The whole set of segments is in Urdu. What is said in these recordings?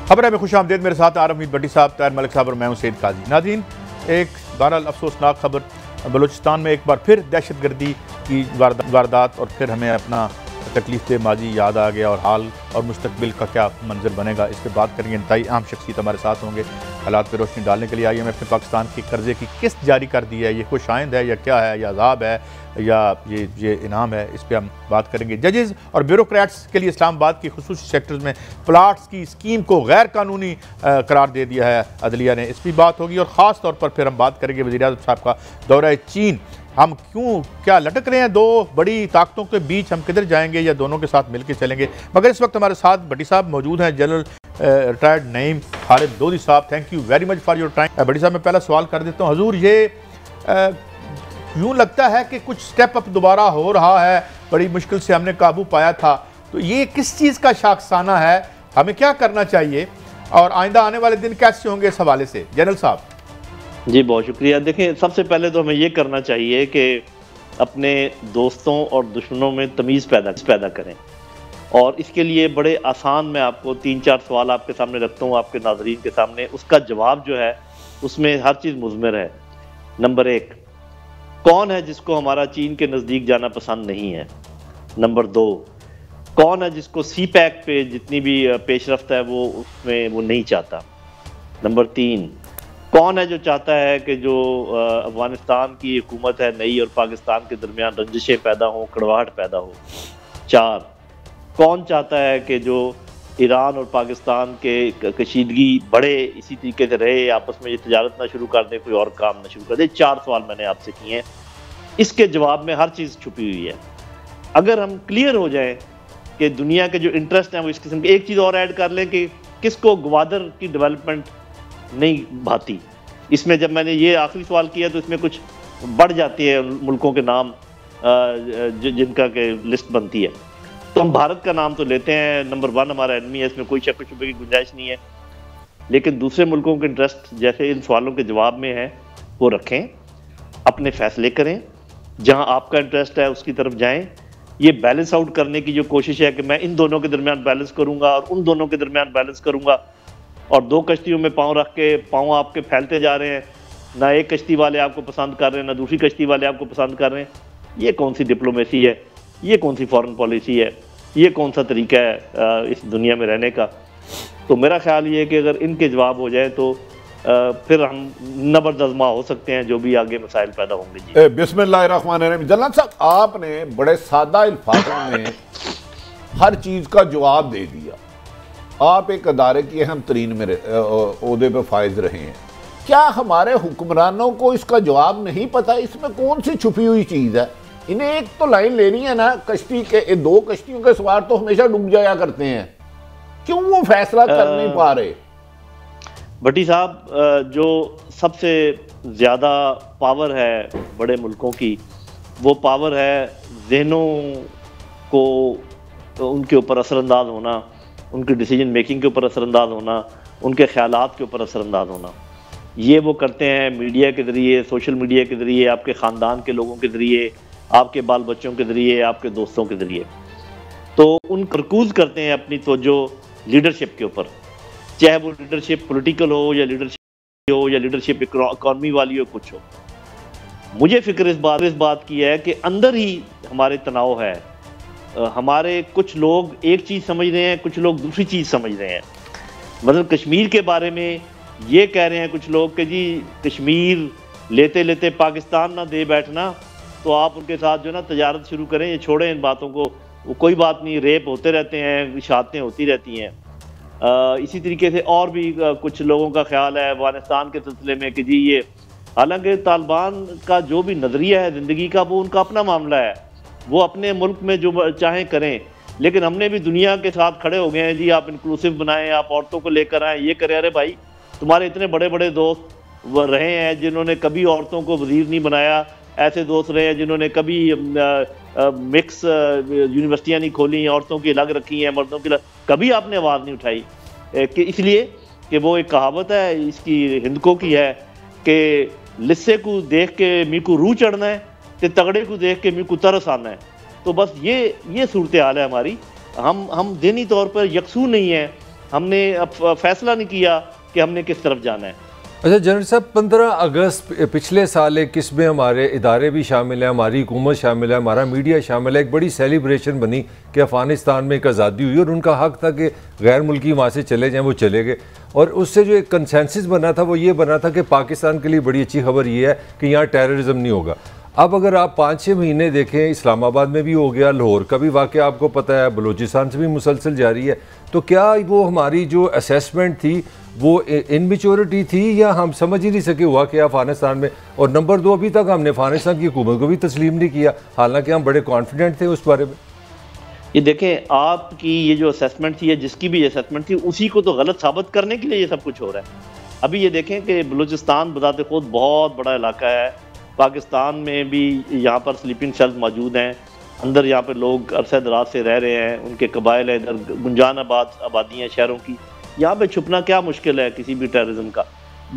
خبر ہے میں خوش آمدید، میرے ساتھ عارف امید بٹی صاحب، طاہر ملک صاحب اور میں ہوں سید قاضی۔ ناظرین، ایک بہرحال افسوسناک خبر، بلوچستان میں ایک بار پھر دہشت گردی کی واردات، اور پھر ہمیں اپنا تکلیف دہ ماضی یاد آ گیا اور حال اور مستقبل کا کیا منظر بنے گا، اس پہ بات کریں گے۔ انتہائی اہم شخصیت ہمارے ساتھ ہوں گے حالات پہ روشنی ڈالنے کے لیے۔ آئی ایم ایف نے پاکستان کی قرضے کی قسط جاری کر دی ہے، یہ خوش آئند ہے یا کیا ہے، یا عذاب ہے یا یہ انعام ہے، اس پہ ہم بات کریں گے۔ ججز اور بیوروکریٹس کے لیے اسلام آباد کی خصوصی سیکٹرز میں پلاٹس کی اسکیم کو غیر قانونی قرار دے دیا ہے عدلیہ نے، اس پہ بات ہوگی۔ اور خاص طور پر پھر ہم بات کریں گے وزیر اعظم صاحب کا دورہ چین، ہم کیا لٹک رہے ہیں دو بڑی طاقتوں کے بیچ، ہم کدھر جائیں گے یا دونوں کے ساتھ مل کے چلیں گے؟ مگر اس وقت ہمارے ساتھ بٹی صاحب موجود ہیں، جنرل ریٹائرڈ نعیم خالد لودھی صاحب، thank you very much for your time. بٹی صاحب میں پہلا سوال کر دیتا ہوں، حضور یہ یوں لگتا ہے کہ کچھ سٹیپ اپ دوبارہ ہو رہا ہے، بڑی مشکل سے ہم نے قابو پایا تھا، تو یہ کس چیز کا شاخسانہ ہے، ہمیں کیا کرنا چاہیے اور آئندہ آنے والے دن کیسے ہوں گے اس حوالے سے؟ جنرل صاحب۔ جی بہت شکریہ۔ دیکھیں، سب سے پہلے تو ہمیں یہ کرنا چاہیے کہ اپنے دوستوں اور دشمنوں میں تمیز پیدا کریں، اور اس کے لیے بڑے آسان میں آپ کو 3-4 سوال آپ کے سامنے رکھتا ہوں، آپ کے ناظرین کے سامنے۔ اس کا جواب جو ہے اس میں ہر چیز مضمر ہے۔ نمبر 1، کون ہے جس کو ہمارا چین کے نزدیک جانا پسند نہیں ہے؟ نمبر 2، کون ہے جس کو سی پیک پہ جتنی بھی پیش رفت ہے وہ اس میں وہ نہیں چاہتا؟ نمبر 3، کون ہے جو چاہتا ہے کہ جو افغانستان کی حکومت ہے نئی اور پاکستان کے درمیان رنجشیں پیدا ہوں، کڑواہٹ پیدا ہو؟ 4، کون چاہتا ہے کہ جو ایران اور پاکستان کے کشیدگی بڑھے، اسی طریقے سے رہے، آپس میں یہ تجارت نہ شروع کر دیں، کوئی اور کام نہ شروع کر دیں؟ 4 سوال میں نے آپ سے کیے ہیں، اس کے جواب میں ہر چیز چھپی ہوئی ہے۔ اگر ہم کلیئر ہو جائیں کہ دنیا کے جو انٹرسٹ ہیں وہ اس قسم کے، ایک چیز اور ایڈ کر لیں کہ کس کو گوادر کی ڈیولپمنٹ نہیں بھاتی۔ اس میں جب میں نے یہ آخری سوال کیا تو اس میں کچھ بڑھ جاتی ہے ملکوں کے نام جن کا کہ لسٹ بنتی ہے، تو ہم بھارت کا نام تو لیتے ہیں، نمبر 1 ہمارا انمی ہے، اس میں کوئی شک و شبے کی گنجائش نہیں ہے، لیکن دوسرے ملکوں کے انٹرسٹ جیسے ان سوالوں کے جواب میں ہے وہ رکھیں، اپنے فیصلے کریں، جہاں آپ کا انٹرسٹ ہے اس کی طرف جائیں۔ یہ بیلنس آؤٹ کرنے کی جو کوشش ہے کہ میں ان دونوں کے درمیان بیلنس کروں گا اور ان دونوں کے درمیان بیلنس کروں گا، اور 2 کشتیوں میں پاؤں رکھ کے پاؤں آپ کے پھیلتے جا رہے ہیں، نہ ایک کشتی والے آپ کو پسند کر رہے ہیں نہ دوسری کشتی والے آپ کو پسند کر رہے ہیں، یہ کون سی ڈپلومیسی ہے؟ یہ کون سی فارن پالیسی ہے؟ یہ کون سا طریقہ ہے اس دنیا میں رہنے کا؟ تو میرا خیال یہ ہے کہ اگر ان کے جواب ہو جائیں تو پھر ہم نبردازمہ ہو سکتے ہیں جو بھی آگے مسائل پیدا ہوں گے۔ جی بسم اللہ الرحمن الرحیم۔ جنرل صاحب، آپ نے بڑے سادہ الفاظوں میں ہر چیز کا جواب دے دیا۔ آپ ایک ادارے کی اہم ترین میں عہدے پہ فائز رہے ہیں، کیا ہمارے حکمرانوں کو اس کا جواب نہیں پتا؟ اس میں کون سی چھپی ہوئی چیز ہے؟ انہیں ایک تو لائن لینی ہے نا، کشتی کے 2 کشتیوں کے سوار تو ہمیشہ ڈوب جایا کرتے ہیں، کیوں وہ فیصلہ کر نہیں پا رہے؟ بٹی صاحب، جو سب سے زیادہ پاور ہے بڑے ملکوں کی، وہ پاور ہے ذہنوں کو ان کے اوپر اثر انداز ہونا، ان کی ڈیسیجن میکنگ کے اوپر اثر انداز ہونا، ان کے خیالات کے اوپر اثر انداز ہونا۔ یہ وہ کرتے ہیں میڈیا کے ذریعے، سوشل میڈیا کے ذریعے، آپ کے خاندان کے لوگوں کے ذریعے، آپ کے بال بچوں کے ذریعے، آپ کے دوستوں کے ذریعے۔ تو ان مرکوز کرتے ہیں اپنی توجہ لیڈرشپ کے اوپر، چاہے وہ لیڈرشپ پولیٹیکل ہو یا لیڈرشپ ہو یا لیڈرشپ اکانومی والی ہو، کچھ ہو۔ مجھے فکر اس بات کی ہے کہ اندر ہی ہمارے تناؤ ہے، ہمارے کچھ لوگ ایک چیز سمجھ رہے ہیں، کچھ لوگ دوسری چیز سمجھ رہے ہیں۔ مطلب کشمیر کے بارے میں یہ کہہ رہے ہیں کچھ لوگ کہ جی کشمیر لیتے لیتے پاکستان نہ دے بیٹھنا، تو آپ ان کے ساتھ جو نا تجارت شروع کریں، یہ چھوڑیں ان باتوں کو، وہ کوئی بات نہیں، ریپ ہوتے رہتے ہیں، شہادتیں ہوتی رہتی ہیں۔ اسی طریقے سے اور بھی کچھ لوگوں کا خیال ہے افغانستان کے سلسلے میں کہ جی یہ، حالانکہ طالبان کا جو بھی نظریہ ہے زندگی کا وہ ان کا اپنا معاملہ ہے، وہ اپنے ملک میں جو چاہیں کریں، لیکن ہم نے بھی دنیا کے ساتھ کھڑے ہو گئے ہیں، جی آپ انکلوسیو بنائیں، آپ عورتوں کو لے کر آئیں، یہ کریں۔ ارے بھائی، تمہارے اتنے بڑے بڑے دوست وہ رہے ہیں جنہوں نے کبھی عورتوں کو وزیر نہیں بنایا، ایسے دوست رہے ہیں جنہوں نے کبھی مکس یونیورسٹیاں نہیں کھولی، عورتوں کی الگ رکھی ہیں، مردوں کی الگ، کبھی آپ نے آواز نہیں اٹھائی، کہ اس لیے کہ وہ ایک کہاوت ہے اس کی ہندکوں کی ہے کہ لسے کو دیکھ کے می کو روح چڑھنا ہے، تے تگڑے کو دیکھ کے می کو ترس آنا ہے۔ تو بس یہ صورتحال ہے ہماری، ہم ذہنی طور پر یکسو نہیں ہیں، ہم نے فیصلہ نہیں کیا کہ ہم نے کس طرف جانا ہے۔ اچھا جنرل صاحب، 15 اگست پچھلے سال ایک اس میں ہمارے ادارے بھی شامل ہیں، ہماری حکومت شامل ہے، ہمارا میڈیا شامل ہے، ایک بڑی سیلیبریشن بنی کہ افغانستان میں ایک آزادی ہوئی، اور ان کا حق تھا کہ غیر ملکی وہاں سے چلے جائیں، وہ چلے گئے، اور اس سے جو ایک کنسنسس بنا تھا وہ یہ بنا تھا کہ پاکستان کے لیے بڑی اچھی خبر یہ ہے کہ یہاں ٹیررزم نہیں ہوگا۔ اب اگر آپ 5-6 مہینے دیکھیں، اسلام آباد میں بھی ہو گیا، لاہور کا بھی واقعہ آپ کو پتہ ہے، بلوچستان سے بھی مسلسل جاری ہے، تو کیا وہ ہماری جو اسیسمنٹ تھی وہ انمیچورٹی تھی، یا ہم سمجھ ہی نہیں سکے ہوا کہ افغانستان میں؟ اور نمبر 2، ابھی تک ہم نے افغانستان کی حکومت کو بھی تسلیم نہیں کیا، حالانکہ ہم بڑے کانفیڈنٹ تھے اس بارے میں۔ یہ دیکھیں، آپ کی یہ جو اسیسمنٹ تھی، یا جس کی بھی یہ اسیسمنٹ تھی، اسی کو تو غلط ثابت کرنے کے لیے یہ سب کچھ ہو رہا ہے۔ ابھی یہ دیکھیں کہ بلوچستان بذات خود بہت بڑا علاقہ ہے، پاکستان میں بھی یہاں پر سلیپنگ سیلز موجود ہیں، اندر یہاں پہ لوگ عرصہ دراز سے رہ رہے ہیں، ان کے قبائل ہیں، ادھر گنجان آبادی ہیں شہروں کی، یہاں پہ چھپنا کیا مشکل ہے کسی بھی ٹیررزم کا۔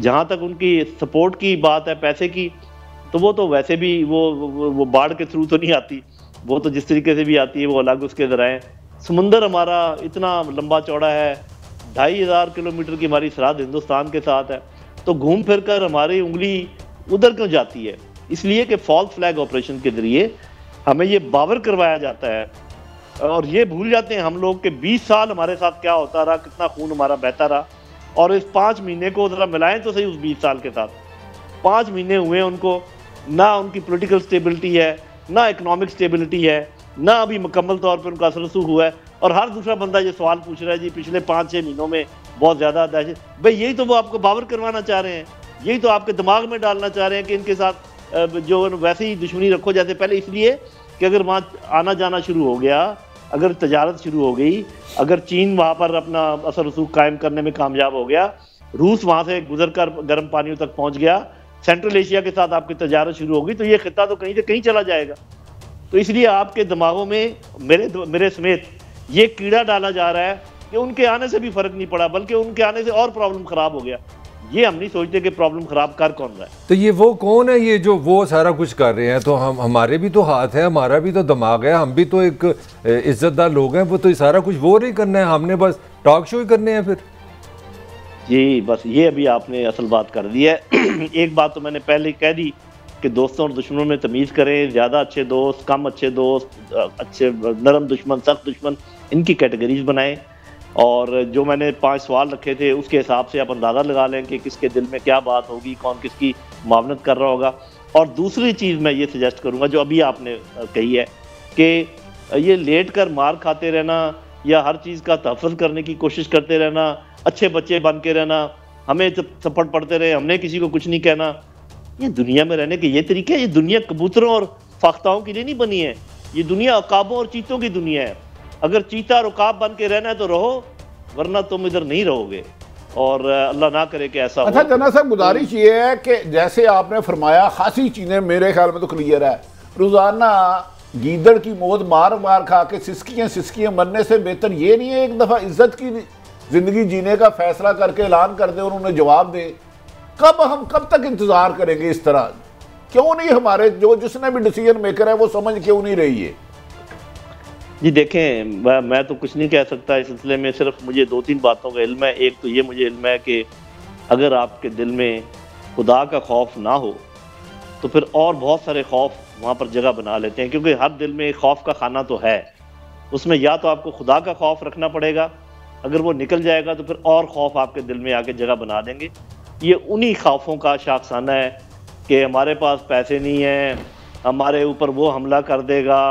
جہاں تک ان کی سپورٹ کی بات ہے پیسے کی، تو وہ تو ویسے بھی وہ باڑھ کے تھرو تو نہیں آتی، وہ تو جس طریقے سے بھی آتی ہے وہ الگ اس کے ذرائع۔ سمندر ہمارا اتنا لمبا چوڑا ہے، 2500 کلومیٹر کی ہماری سرحد ہندوستان کے ساتھ ہے، تو گھوم پھر کر ہماری انگلی ادھر کیوں جاتی ہے؟ اس لیے کہ فالس فلیگ آپریشن کے ذریعے ہمیں یہ باور کروایا جاتا ہے، اور یہ بھول جاتے ہیں ہم لوگ کہ 20 سال ہمارے ساتھ کیا ہوتا رہا، کتنا خون ہمارا بہتا رہا، اور اس 5 مہینے کو ذرا ملائیں تو صحیح اس 20 سال کے ساتھ۔ 5 مہینے ہوئے ان کو، نہ ان کی پولیٹیکل سٹیبلٹی ہے، نہ اکنامک سٹیبلٹی ہے، نہ ابھی مکمل طور پر ان کا اثر رسوخ ہوا ہے، اور ہر دوسرا بندہ یہ سوال پوچھ رہا ہے جی پچھلے 5-6 مہینوں میں بہت زیادہ دہشت۔ بھئی یہی تو وہ آپ کو باور کروانا چاہ رہے ہیں، یہی تو آپ کے دماغ میں ڈالنا چاہ رہے ہیں کہ ان کے ساتھ جو ویسے ہی دشمنی رکھو جیسے پہلے، اس لیے کہ اگر وہاں آنا جانا شروع ہو گیا، اگر تجارت شروع ہو گئی، اگر چین وہاں پر اپنا اثر رسوخ قائم کرنے میں کامیاب ہو گیا، روس وہاں سے گزر کر گرم پانیوں تک پہنچ گیا، سینٹرل ایشیا کے ساتھ آپ کی تجارت شروع ہوگی، تو یہ خطہ تو کہیں سے کہیں چلا جائے گا۔ تو اس لیے آپ کے دماغوں میں میرے سمیت یہ کیڑا ڈالا جا رہا ہے کہ ان کے آنے سے بھی فرق نہیں پڑا، بلکہ ان کے آنے سے اور پرابلم خراب ہو گیا۔ یہ ہم نہیں سوچتے کہ پرابلم خراب کر کون رہا ہے۔ تو یہ وہ کون ہے یہ جو وہ سارا کچھ کر رہے ہیں؟ تو ہمارے بھی تو ہاتھ ہے، ہمارا بھی تو دماغ ہے، ہم بھی تو ایک عزت دار لوگ ہیں، وہ تو سارا کچھ وہ نہیں کرنا ہے، ہم نے بس ٹاک شو ہی کرنے ہیں پھر؟ جی بس یہ ابھی آپ نے اصل بات کر دی ہے۔ ایک بات تو میں نے پہلے کہہ دی کہ دوستوں اور دشمنوں میں تمیز کریں، زیادہ اچھے دوست، کم اچھے دوست، اچھے نرم دشمن، سخت دشمن، ان کی کیٹیگریز بنائیں، اور جو میں نے 5 سوال رکھے تھے اس کے حساب سے آپ اندازہ لگا لیں کہ کس کے دل میں کیا بات ہوگی، کون کس کی معاونت کر رہا ہوگا۔ اور دوسری چیز میں یہ سجیسٹ کروں گا جو ابھی آپ نے کہی ہے کہ یہ لیٹ کر مار کھاتے رہنا، یا ہر چیز کا تحفظ کرنے کی کوشش کرتے رہنا، اچھے بچے بن کے رہنا، ہمیں تھپڑ پڑتے رہے، ہم نے کسی کو کچھ نہیں کہنا، یہ دنیا میں رہنے کے یہ طریقے؟ یہ دنیا کبوتروں اور فاختاؤں کے لیے نہیں بنی ہے، یہ دنیا عقابوں اور چیتوں کی دنیا ہے۔ اگر چیتا اور عقاب بن کے رہنا ہے تو رہو، ورنہ تم ادھر نہیں رہو گے، اور اللہ نہ کرے کہ ایسا ہو۔ اچھا جنرل صاحب، گزارش یہ ہے کہ جیسے آپ نے فرمایا خاصی چیزیں میرے خیال میں تو کلیئر ہے، روزانہ گیدڑ کی موت مار مار کھا کے سسکیاں مرنے سے بہتر یہ نہیں ہے ایک دفعہ عزت کی زندگی جینے کا فیصلہ کر کے اعلان کر دیں اور انہیں جواب دیں؟ کب تک انتظار کریں گے اس طرح؟ کیوں نہیں ہمارے جس نے بھی ڈیسیجن میکر ہے وہ سمجھ کیوں نہیں رہی ہے؟ جی دیکھیں، میں تو کچھ نہیں کہہ سکتا اس سلسلے میں، صرف مجھے 2-3 باتوں کا علم ہے۔ ایک تو یہ مجھے علم ہے کہ اگر آپ کے دل میں خدا کا خوف نہ ہو تو پھر اور بہت سارے خوف وہاں پر جگہ بنا لیتے ہیں، کیونکہ ہر دل میں ایک خوف کا خانہ تو ہے، اس میں یا تو آپ کو خدا کا خوف رکھنا پڑے گا، اگر وہ نکل جائے گا تو پھر اور خوف آپ کے دل میں آ کے جگہ بنا دیں گے۔ یہ انہی خوفوں کا شاخسانہ ہے کہ ہمارے پاس پیسے نہیں ہیں، ہمارے اوپر وہ حملہ کر دے گا،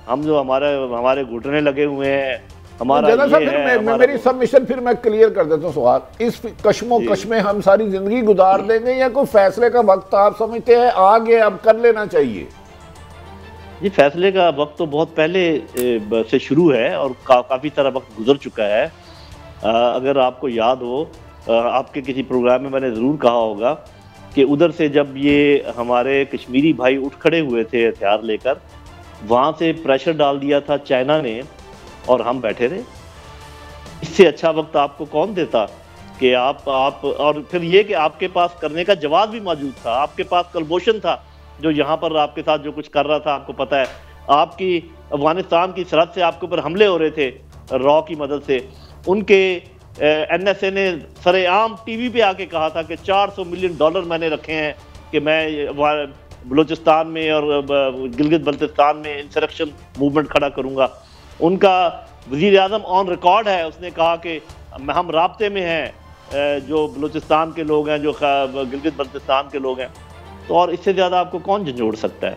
ہم جو ہمارے گھٹنے لگے ہوئے ہیں، ہمارا یہ ہے۔ میری سبمیشن پھر میں کلیئر کر دیتا ہوں سوال، اس کشم و کش میں ہم ساری زندگی گزار دیں گے، یا کوئی فیصلے کا وقت آپ سمجھتے ہیں آگے اب کر لینا چاہیے؟ جی فیصلے کا وقت تو بہت پہلے سے شروع ہے اور کافی سارا وقت گزر چکا ہے۔ اگر آپ کو یاد ہو، آپ کے کسی پروگرام میں نے ضرور کہا ہوگا کہ ادھر سے جب یہ ہمارے کشمیری بھائی اٹھ کھڑے ہوئے تھے ہتھیار لے کر، وہاں سے پریشر ڈال دیا تھا چائنا نے اور ہم بیٹھے رہے۔ اس سے اچھا وقت آپ کو کون دیتا کہ آپ اور پھر یہ کہ آپ کے پاس کرنے کا جواز بھی موجود تھا، آپ کے پاس کلبوشن تھا جو یہاں پر آپ کے ساتھ جو کچھ کر رہا تھا، آپ کو پتہ ہے، آپ کی افغانستان کی سرحد سے آپ کے اوپر حملے ہو رہے تھے را کی مدد سے، ان کے NSA نے سر عام ٹی وی پہ آ کے کہا تھا کہ $400 ملین میں نے رکھے ہیں کہ میں بلوچستان میں اور گلگت بلتستان میں انسرکشن موومنٹ کھڑا کروں گا. ان کا وزیر اعظم آن ریکارڈ ہے, اس نے کہا کہ ہم رابطے میں ہیں جو بلوچستان کے لوگ ہیں, جو گلگت بلتستان کے لوگ ہیں. تو اور اس سے زیادہ آپ کو کون جھنجھوڑ سکتا ہے,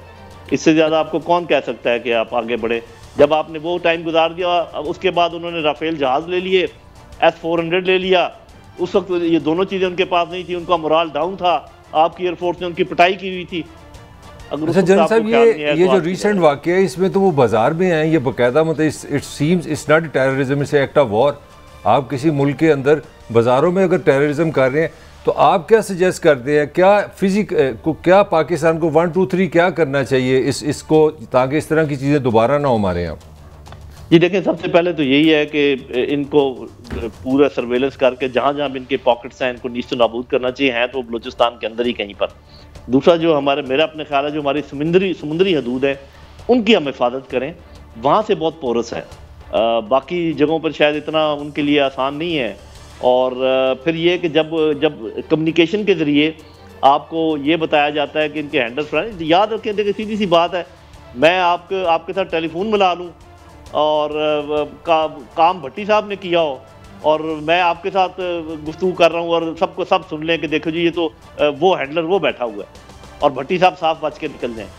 اس سے زیادہ آپ کو کون کہہ سکتا ہے کہ آپ آگے بڑھیں. جب آپ نے وہ ٹائم گزار دیا, اس کے بعد انہوں نے رافیل جہاز لے لیے, S-400 لے لیا. اس وقت یہ دونوں چیزیں ان کے پاس نہیں تھی, ان کا مورال ڈاؤن تھا, آپ کی ایئر فورس نے ان کی پٹائی کی ہوئی تھی. اچھا جنرل صاحب, یہ جو ریسنٹ واقعہ ہے اس میں تو وہ بازار میں ہیں, یہ باقاعدہ مطلب it seems it's not terrorism, it's act of war. آپ کسی ملک کے اندر بازاروں میں اگر ٹیررزم کر رہے ہیں تو آپ کیا سجیسٹ کرتے ہیں, کیا پاکستان کو 1 2 3 کیا کرنا چاہیے اس کو, تاکہ اس طرح کی چیزیں دوبارہ نہ ہو ہمارے یہاں؟ جی دیکھیں, سب سے پہلے تو یہی ہے کہ ان کو پورا سرویلنس کر کے جہاں جہاں بھی ان کے پاکٹس ہیں ان کو نیست و نابود کرنا چاہیے, ہیں تو بلوچستان کے اندر ہی کہیں پر. دوسرا جو میرا اپنے خیال ہے جو ہماری سمندری حدود ہے ان کی ہم حفاظت کریں, وہاں سے بہت پورس ہے, باقی جگہوں پر شاید اتنا ان کے لیے آسان نہیں ہے. اور پھر یہ کہ جب کمیونیکیشن کے ذریعے آپ کو یہ بتایا جاتا ہے کہ ان کے ہینڈل یاد رکھیں, دیکھیں سیدھی سی بات ہے, میں آپ کے ساتھ ٹیلی فون ملا لوں اور کام بھٹی صاحب نے کیا ہو اور میں آپ کے ساتھ گفتگو کر رہا ہوں اور سب سن لیں کہ دیکھو جی یہ تو وہ ہینڈلر وہ بیٹھا ہوا ہے اور بھٹی صاحب صاف بچ کے نکل جائیں.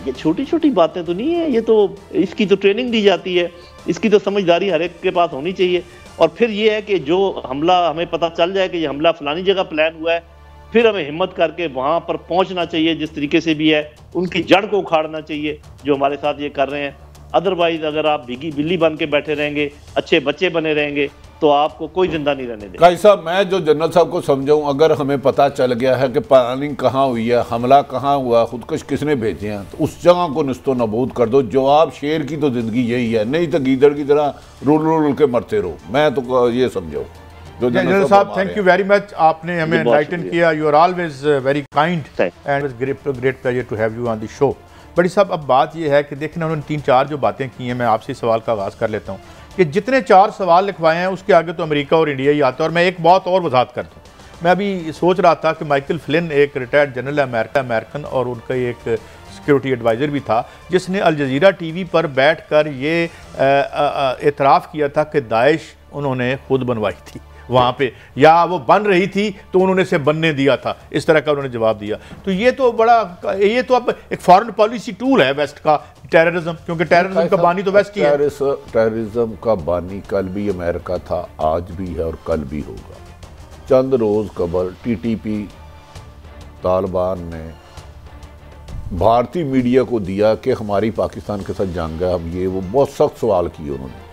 یہ چھوٹی چھوٹی باتیں تو نہیں ہیں, یہ تو اس کی تو ٹریننگ دی جاتی ہے, اس کی تو سمجھداری ہر ایک کے پاس ہونی چاہیے. اور پھر یہ ہے کہ جو حملہ ہمیں پتہ چل جائے کہ یہ حملہ فلانی جگہ پلان ہوا ہے, پھر ہمیں ہمت کر کے وہاں پر پہنچنا چاہیے جس طریقے سے بھی ہے, ان کی جڑ کو اکھاڑنا چاہیے جو ہمارے ساتھ یہ کر رہے ہیں. ادروائز اگر آپ بھیگی بلی بن کے بیٹھے رہیں گے, اچھے بچے بنے رہیں گے, تو آپ کو کوئی زندہ نہیں رہنے دے. قاضی صاحب, میں جو جنرل صاحب کو سمجھاؤں, اگر ہمیں پتہ چل گیا ہے کہ پلاننگ کہاں ہوئی ہے, حملہ کہاں ہوا, خودکش کس نے بھیجے ہیں, تو اس جگہ کو نست و نابود کر دو. جواب شیر کی تو زندگی یہی ہے, نہیں تو گیدڑ کی طرح رول کے مرتے رہو. میں تو یہ سمجھاؤں. جنرل صاحب تھینک یو ویری مچ, آپ نے ہمیں انلائٹن کیا. You are always very kind and great pleasure to have you on the show. بڑی صاحب, اب بات یہ ہے کہ دیکھنا انہوں نے 3-4 جو باتیں کی ہیں, میں آپ سے سوال کا آغاز کر لیتا ہوں کہ جتنے 4 سوال لکھوائے ہیں اس کے آگے تو امریکہ اور انڈیا ہی آتا ہے. اور میں ایک بات اور وضاحت کر دوں, میں ابھی سوچ رہا تھا کہ مائیکل فلن ایک ریٹائرڈ جنرل امریکن اور ان کا ایک سیکیورٹی ایڈوائزر بھی تھا, جس نے الجزیرہ ٹی وی پر بیٹھ کر یہ اعتراف کیا تھا کہ داعش انہوں نے خود بنوائی تھی وہاں پہ, یا وہ بن رہی تھی تو انہوں نے اسے بننے دیا تھا, اس طرح کا انہوں نے جواب دیا. تو یہ تو اب ایک فارن پالیسی ٹول ہے ویسٹ کا, ٹیررزم, کیونکہ ٹیررزم کا بانی تو ویسٹ ہی ہے. ٹیررزم کا بانی کل بھی امریکہ تھا, آج بھی ہے اور کل بھی ہوگا. چند روز قبل TTP طالبان نے بھارتی میڈیا کو دیا کہ ہماری پاکستان کے ساتھ جنگ ہے, ہم یہ وہ بہت سخت سوال کیے انہوں نے.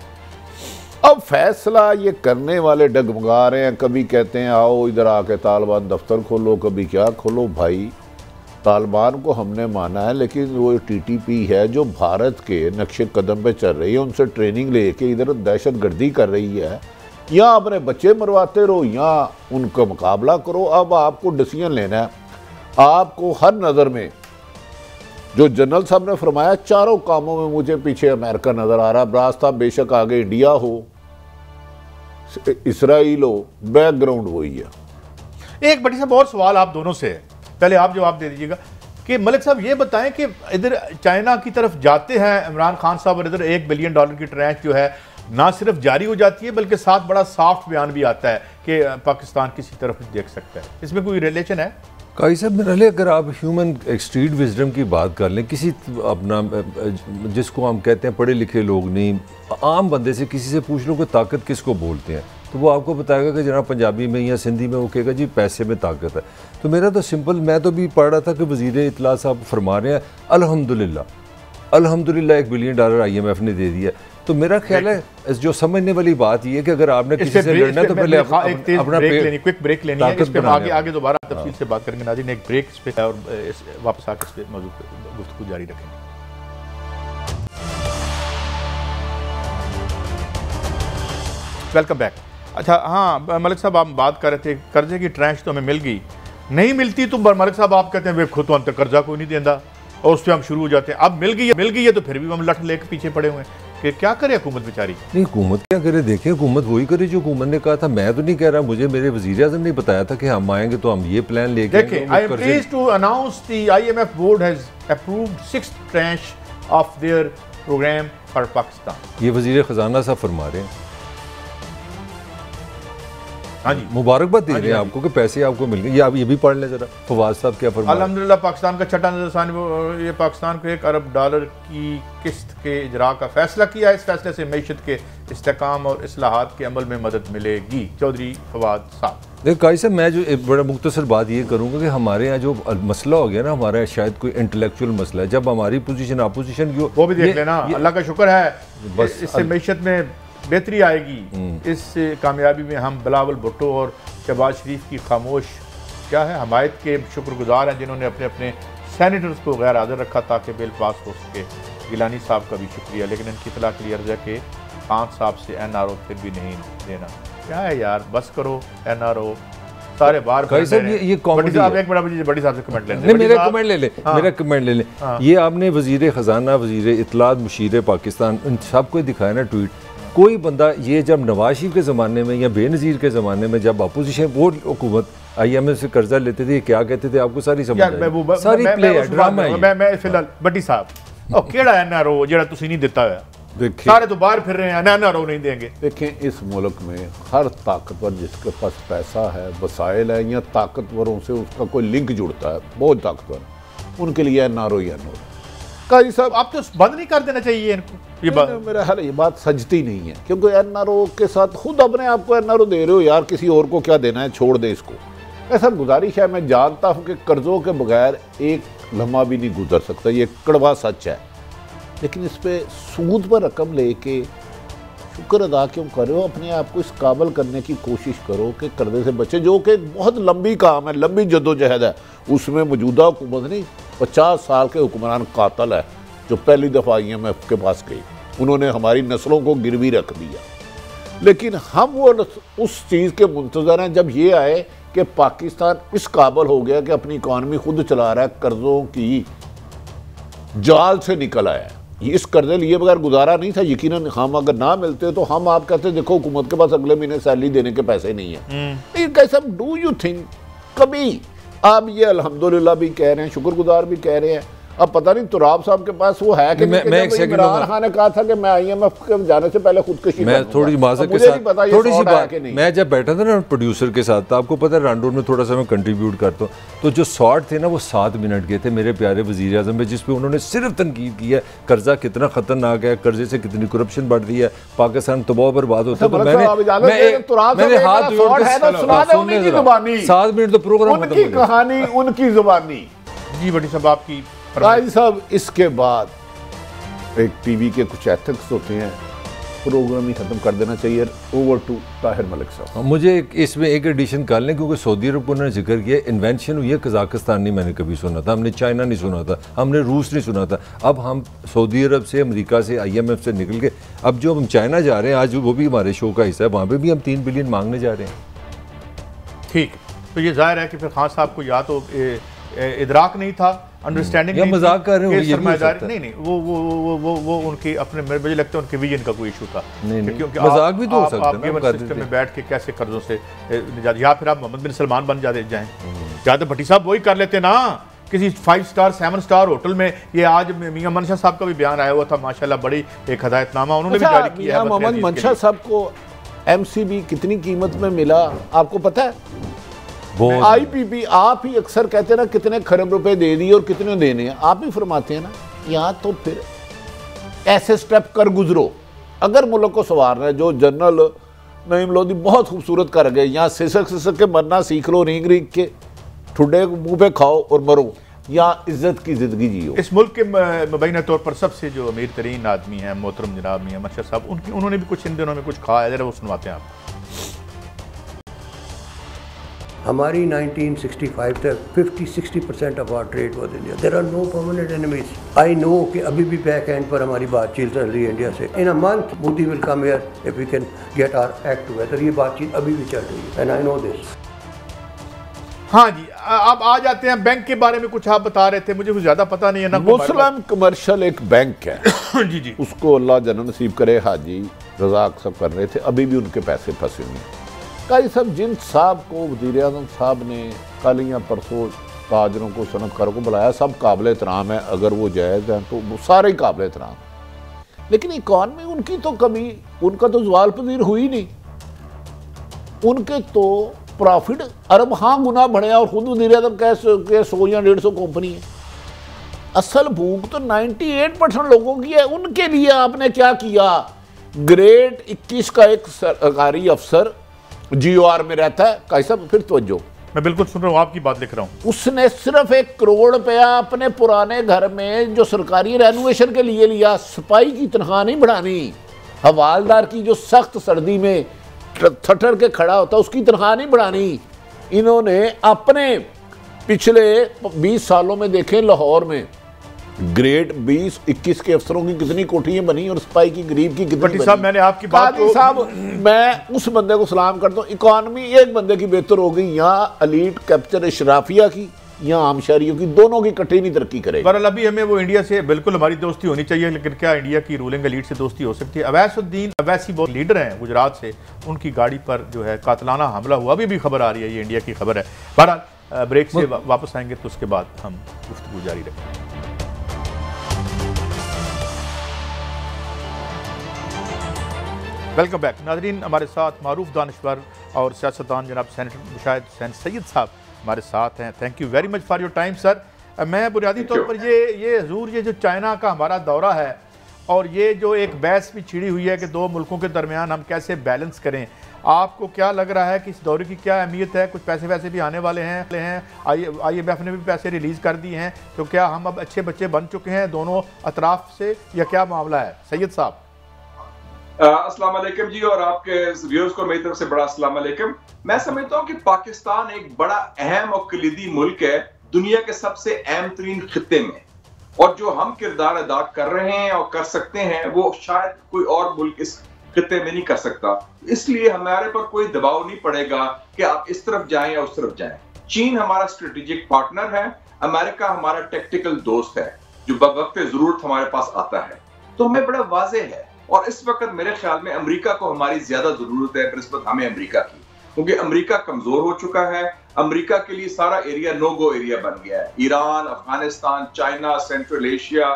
اب فیصلہ یہ کرنے والے ڈگمگا رہے ہیں, کبھی کہتے ہیں آؤ ادھر آ کے طالبان دفتر کھولو, کبھی کیا کھولو. بھائی طالبان کو ہم نے مانا ہے, لیکن وہ TTP ہے جو بھارت کے نقش قدم پہ چل رہی ہے, ان سے ٹریننگ لے کے ادھر دہشت گردی کر رہی ہے. یہاں اپنے بچے مرواتے رہو, یہاں ان کا مقابلہ کرو. اب آپ کو ڈیسیژن لینا ہے. آپ کو ہر نظر میں جو جنرل صاحب نے فرمایا, چاروں کاموں میں مجھے پیچھے امریکہ نظر آ رہا. راستہ بے شک آگے انڈیا ہو, اسرائیل ہو, بیک گراؤنڈ وہی ہے. ایک بڑی صاحب اور سوال آپ دونوں سے ہے, پہلے آپ جواب دے دیجیے گا کہ ملک صاحب یہ بتائیں کہ ادھر چائنا کی طرف جاتے ہیں عمران خان صاحب, اور ادھر $1 بلین کی ٹرانچ جو ہے نہ صرف جاری ہو جاتی ہے بلکہ ساتھ بڑا سافٹ بیان بھی آتا ہے کہ پاکستان کسی طرف دیکھ سکتا ہے. اس میں کوئی ریلیشن ہے؟ قاضی صاحب میرا لئے اگر آپ ہیومن ایکسٹریٹ وزڈم کی بات کر لیں, کسی اپنا جس کو ہم کہتے ہیں پڑھے لکھے لوگ نہیں, عام بندے سے کسی سے پوچھ لو کہ طاقت کس کو بولتے ہیں, تو وہ آپ کو بتائے گا کہ جناب پنجابی میں یا سندھی میں وہ کہے گا جی پیسے میں طاقت ہے. تو میرا تو سمپل, میں تو بھی پڑھ رہا تھا کہ وزیر اطلاع صاحب فرما رہے ہیں الحمدللہ $1 بلین IMF نے دے دیا. تو میرا خیال ہے جو سمجھنے والی بات یہ ہے کہ اگر آپ نے کسی سے لڑنا ہے تو پہلے اپنا کوئک بریک لینی ہے. اس پہ ہم آگے دوبارہ تفصیل سے بات کریں گے. ناظرین ایک بریک اس پہ اور واپس آ کے اس پہ موضوع گفتگو جاری رکھیں گے. Welcome back. اچھا ہاں ملک صاحب, آپ بات کر رہے تھے قرضے کی ٹرانچ تو ہمیں مل گئی, نہیں ملتی تو ملک صاحب آپ کہتے ہیں خود تو انت قرضہ کوئی نہیں دیندہ, اور اس پہ ہم شروع ہو جاتے ہیں اب مل گئی ہے تو پھر بھی ہم لٹھ لے کے پیچھے پڑے ہوئے ہیں کہ کیا کرے حکومت بیچاری. نہیں حکومت کیا کرے, دیکھیں حکومت وہی کرے جو حکومت نے کہا تھا. میں تو نہیں کہہ رہا, مجھے میرے وزیر اعظم نے بتایا تھا کہ ہم آئیں گے تو ہم یہ پلان لے کے دیکھیں. I am pleased to announce the IMF board has approved 6th tranche of their program for Pakistan. یہ وزیر خزانہ صاحب فرما رہے ہیں. ہاں جی, مبارکباد دے رہے ہیں آپ کو کہ پیسے آپ کو مل گئے. یہ آپ یہ بھی پڑھ لیں ذرا, فواد صاحب کیا فرما رہے ہیں. الحمدللہ پاکستان کا چھٹا نظر ثانی, یہ پاکستان کو $1 ارب کی قسط کے اجرا کا فیصلہ کیا ہے. اس فیصلے سے معیشت کے استحکام اور اصلاحات کے عمل میں مدد ملے گی. چودھری فواد صاحب. دیکھ قاضی صاحب, میں جو بڑا مختصر بات یہ کروں گا کہ ہمارے یہاں جو مسئلہ ہو گیا نا, ہمارا شاید کوئی انٹلیکچوئل مسئلہ ہے. جب ہماری پوزیشن اپوزیشن کی وہ بھی دیکھ لینا, اللہ کا شکر ہے اس سے معیشت میں بہتری آئے گی. اس کامیابی میں ہم بلاول بھٹو اور شہباز شریف کی خاموش کیا ہے حمایت کے شکر گزار ہیں, جنہوں نے اپنے اپنے سینیٹرز کو غیر حاضر رکھا تاکہ بل پاس ہو سکے. گیلانی صاحب کا بھی شکریہ, لیکن ان کی اطلاع کے لیے عرض ہے کہ خان صاحب سے NRO پھر بھی نہیں دینا. کیا ہے یار, بس کرو. NRO سارے بار قاضی صاحب یہ کامنٹ صاحب ایک بڑا مجھے بڑی صاحب سے کمنٹ لیں. نہیں میرا کمنٹ لے لیں, میرا کمنٹ لے لیں. یہ آپ نے وزیر خزانہ, وزیر اطلاعات, مشیر پاکستان, ان سب کو دکھایا نا ٹویٹ. کوئی بندہ یہ جب نواز شریف کے زمانے میں یا بے نظیر کے زمانے میں جب اپوزیشن وہ حکومت IMF سے قرضہ لیتے تھے, کیا کہتے تھے آپ کو ساری سمجھ آئی, ساری پلے ہے, ڈرامہ ہے. میں فی الحال بٹی صاحب او کیڑا NRO جڑا تسی نہیں دیتا ہوا, سارے تو باہر پھر رہے ہیں, NRO نہیں دیں گے. دیکھیں اس ملک میں ہر طاقتور جس کے پاس پیسہ ہے, وسائل ہے, یا طاقتوروں سے اس کا کوئی لنک جڑتا ہے, بہت طاقتور, ان کے لیے NRO ہی NRO. قاضی صاحب آپ تو بند نہیں کر دینا چاہیے ان کو. یہ بات میرا خیال یہ بات سجتی نہیں ہے, کیونکہ NRO کے ساتھ خود اپنے آپ کو NRO دے رہے ہو یار, کسی اور کو کیا دینا ہے, چھوڑ دے اس کو. ایسا گزارش ہے, میں جانتا ہوں کہ قرضوں کے بغیر ایک لمحہ بھی نہیں گزر سکتا, یہ کڑوا سچ ہے, لیکن اس پہ سود پر رقم لے کے شکر ادا کیوں کرو, اپنے آپ کو اس قابل کرنے کی کوشش کرو کہ قرضے سے بچے, جو کہ بہت لمبی کام ہے, لمبی جدوجہد ہے. اس میں موجودہ حکومت نہیں, 50 سال کے حکمران قاتل ہے جو پہلی دفعہ IMF کے پاس گئی, انہوں نے ہماری نسلوں کو گروی رکھ دیا. لیکن ہم وہ اس چیز کے منتظر ہیں جب یہ آئے کہ پاکستان اس قابل ہو گیا کہ اپنی اکانومی خود چلا رہا ہے, قرضوں کی جال سے نکل آیا ہے. اس قرضے لیے بغیر گزارا نہیں تھا یقیناً. ہم اگر نہ ملتے تو ہم آپ کہتے دیکھو حکومت کے پاس اگلے مہینے سیلری دینے کے پیسے نہیں ہیں. لیکن کیسا ڈو یو تھنک کبھی آپ یہ الحمدللہ بھی کہہ رہے ہیں, شکر گزار بھی کہہ رہے ہیں, اب پتہ نہیں تراب صاحب کے پاس وہ ہے کہ عمران خان نے کہا تھا کہ میں IMF کے جانے سے پہلے خودکشی میں تھوڑی معذرت کے ساتھ تھوڑی سی بات, میں جب بیٹھا تھا نا پروڈیوسر کے ساتھ, آپ کو پتہ ہے رانڈون میں تھوڑا سا میں کنٹریبیوٹ کرتا ہوں, تو جو 60 تھے نا وہ 7 منٹ کے تھے میرے پیارے وزیر اعظم پہ, جس پہ انہوں نے صرف تنقید کی ہے قرضہ کتنا خطرناک ہے, قرضے سے کتنی کرپشن بڑھ رہی ہے, پاکستان تباہ برباد ہوتا ہے. تو میں نے ہاتھ جوڑ کے 7 منٹ تو پروگرام ختم ہو گیا. کہانی ان کی زبانی. جی بٹی صاحب آپ کی قاضی صاحب, اس کے بعد ایک ٹی وی کے کچھ ایتھکس ہوتے ہیں, پروگرام ہی ختم کر دینا چاہیے. اوور ٹو طاہر ملک صاحب. مجھے اس میں ایک ایڈیشن کر لیں, کیونکہ سعودی عرب کو انہوں نے ذکر کیا, انوینشن ہوئی ہے قزاقستان نہیں میں نے کبھی سنا تھا, ہم نے چائنا نہیں سنا تھا, ہم نے روس نہیں سنا تھا. اب ہم سعودی عرب سے, امریکہ سے, IMF سے نکل کے اب جو ہم چائنا جا رہے ہیں, آج وہ بھی ہمارے شو کا حصہ ہے, وہاں پہ بھی ہم 3 بلین مانگنے جا رہے ہیں. ٹھیک, تو یہ ظاہر ہے کہ پھر خان صاحب کو یا تو ادراک نہیں تھا, انڈرسٹینڈنگ یا مذاق کر رہے ہو, نہیں وہ ان کی اپنے, مجھے لگتا ہے ان کے ویژن کا کوئی ایشو تھا. مذاق بھی تو ہو سکتا ہے آپ سسٹم میں بیٹھ کے کیسے قرضوں سے نجات, یا پھر آپ محمد بن سلمان بن جائیں, یا تو بھٹی صاحب وہی کر لیتے نا کسی 5 سٹار 7 سٹار ہوٹل میں. یہ آج میاں منشا صاحب کا بھی بیان آیا ہوا تھا ماشاءاللہ, بڑی ایک ہدایت نامہ انہوں نے بھی جاری کیا ہے. محمد منشا صاحب کو MCB کتنی قیمت میں ملا آپ کو پتہ ہے؟ IPP آپ ہی اکثر کہتے ہیں نا کتنے کھرب روپے دے دیے اور کتنے دینے ہیں, آپ ہی فرماتے ہیں نا. یہاں تو پھر ایسے سٹیپ کر گزرو اگر ملک کو سنوارنا ہے. جو جنرل نعیم لودھی بہت خوبصورت کر گئے, یہاں سسک کے مرنا سیکھ لو, رینگ رینگ کے ٹھڈے منہ پہ کھاؤ اور مرو, یا عزت کی زندگی جیو. اس ملک کے مبینہ طور پر سب سے جو امیر ترین آدمی ہیں محترم جناب میاں منشا صاحب, انہوں نے بھی کچھ ان دنوں میں کچھ کہا ہے, ذرا وہ سنواتے ہیں آپ. ہماری 1965 تک 50-60% of our trade was India. There are no permanent enemies. I know کہ ابھی بھی بیک اینڈ پر ہماری بات چیت چل رہی ہے انڈیا سے. In a month Modi will come here if we can get our act together. یہ بات چیت ابھی بھی چل رہی ہے, اینڈ آئی نو دس. ہاں جی اب آ جاتے ہیں بینک کے بارے میں کچھ آپ بتا رہے تھے, مجھے کچھ زیادہ پتہ نہیں ہے نا. مسلم کمرشل ایک بینک ہے جی جی, اس کو اللہ جنت نصیب کرے. حاجی رزاق صاحب کر رہے تھے, ابھی بھی ان کے پیسے پھنسے ہوئے ہیں. قاضی صاحب جن صاحب کو وزیر اعظم صاحب نے کل یا پرسوں تاجروں کو صنعت کاروں کو بلایا, سب قابل احترام ہے, اگر وہ جائز ہیں تو وہ سارے ہی قابل احترام. لیکن اکانومی ان کی تو کبھی ان کا تو زوال پذیر ہوئی نہیں. ان کے تو پرافٹ ارب ہاں گنا بڑھے, اور خود وزیر اعظم کہ 100 یا 150 کمپنی ہے. اصل بھوک تو 98% لوگوں کی ہے. ان کے لیے آپ نے کیا کیا؟ گریڈ 21 کا ایک سرکاری افسر جی او آر میں رہتا ہے. قاضی صاحب پھر توجہ, میں بالکل سن رہا ہوں, آپ کی بات لکھ رہا ہوں. اس نے صرف 1 کروڑ روپیہ اپنے پرانے گھر میں جو سرکاری رینوویشن کے لیے لیا. سپاہی کی تنخواہ نہیں بڑھانی, حوالدار کی جو سخت سردی میں تھٹر کے کھڑا ہوتا اس کی تنخواہ نہیں بڑھانی. انہوں نے اپنے پچھلے 20 سالوں میں دیکھیں لاہور میں گریڈ 20-21 کے افسروں کی کتنی کوٹھیاں بنی اور سپاہی کی غریب کی کتنی بٹی صاحب میں نے آپ کی بات قاضی صاحب میں اس بندے کو سلام کرتا ہوں. اکانومی ایک بندے کی بہتر ہو گئی, یا ایلیٹ کیپچر اشرافیہ کی یا عام شہریوں کی, دونوں کی کٹھی نہیں ترقی کرے گی. بہرحال ابھی ہمیں وہ انڈیا سے بالکل ہماری دوستی ہونی چاہیے, لیکن کیا انڈیا کی رولنگ ایلیٹ سے دوستی ہو سکتی ہے؟ اویس الدین اویسی بہت لیڈر ہیں گجرات سے, ان کی گاڑی پر جو ہے قاتلانہ حملہ ہوا, ابھی بھی خبر آ رہی ہے, یہ انڈیا کی خبر ہے. بہرحال بریک سے واپس آئیں گے تو اس کے بعد ہم گفتگو جاری رکھیں گے. ویلکم بیک ناظرین, ہمارے ساتھ معروف دانشور اور سیاستدان جناب سینیٹر مشاہد حسین سید صاحب ہمارے ساتھ ہیں. Thank you very much for your time sir. میں بنیادی طور پر یہ حضور یہ جو چائنا کا ہمارا دورہ ہے اور یہ جو ایک بحث بھی چھڑی ہوئی ہے کہ 2 ملکوں کے درمیان ہم کیسے بیلنس کریں, آپ کو کیا لگ رہا ہے کہ اس دورے کی کیا اہمیت ہے؟ کچھ پیسے ویسے بھی آنے والے ہیں, آئی ایم ایف نے بھی پیسے ریلیز کر دیے ہیں, تو کیا ہم اب اچھے بچے بن چکے ہیں دونوں اطراف سے, یا کیا معاملہ ہے؟ سید صاحب السلام علیکم جی, اور آپ کے ویورز کو میری طرف سے بڑا السلام علیکم. میں سمجھتا ہوں کہ پاکستان ایک بڑا اہم اور کلیدی ملک ہے دنیا کے سب سے اہم ترین خطے میں, اور جو ہم کردار ادا کر رہے ہیں اور کر سکتے ہیں وہ شاید کوئی اور ملک اس خطے میں نہیں کر سکتا. اس لیے ہمارے پر کوئی دباؤ نہیں پڑے گا کہ آپ اس طرف جائیں یا اس طرف جائیں. چین ہمارا اسٹریٹجک پارٹنر ہے, امریکہ ہمارا ٹیکٹیکل دوست ہے جو بوقت ضرورت ہمارے پاس آتا ہے. تو ہمیں بڑا واضح ہے, اور اس وقت میرے خیال میں امریکہ کو ہماری زیادہ ضرورت ہے بنسبت ہمیں امریکہ کی, کیونکہ امریکہ کمزور ہو چکا ہے. امریکہ کے لیے سارا ایریا نو گو ایریا بن گیا ہے. Iran, Afghanistan, China, central Asia,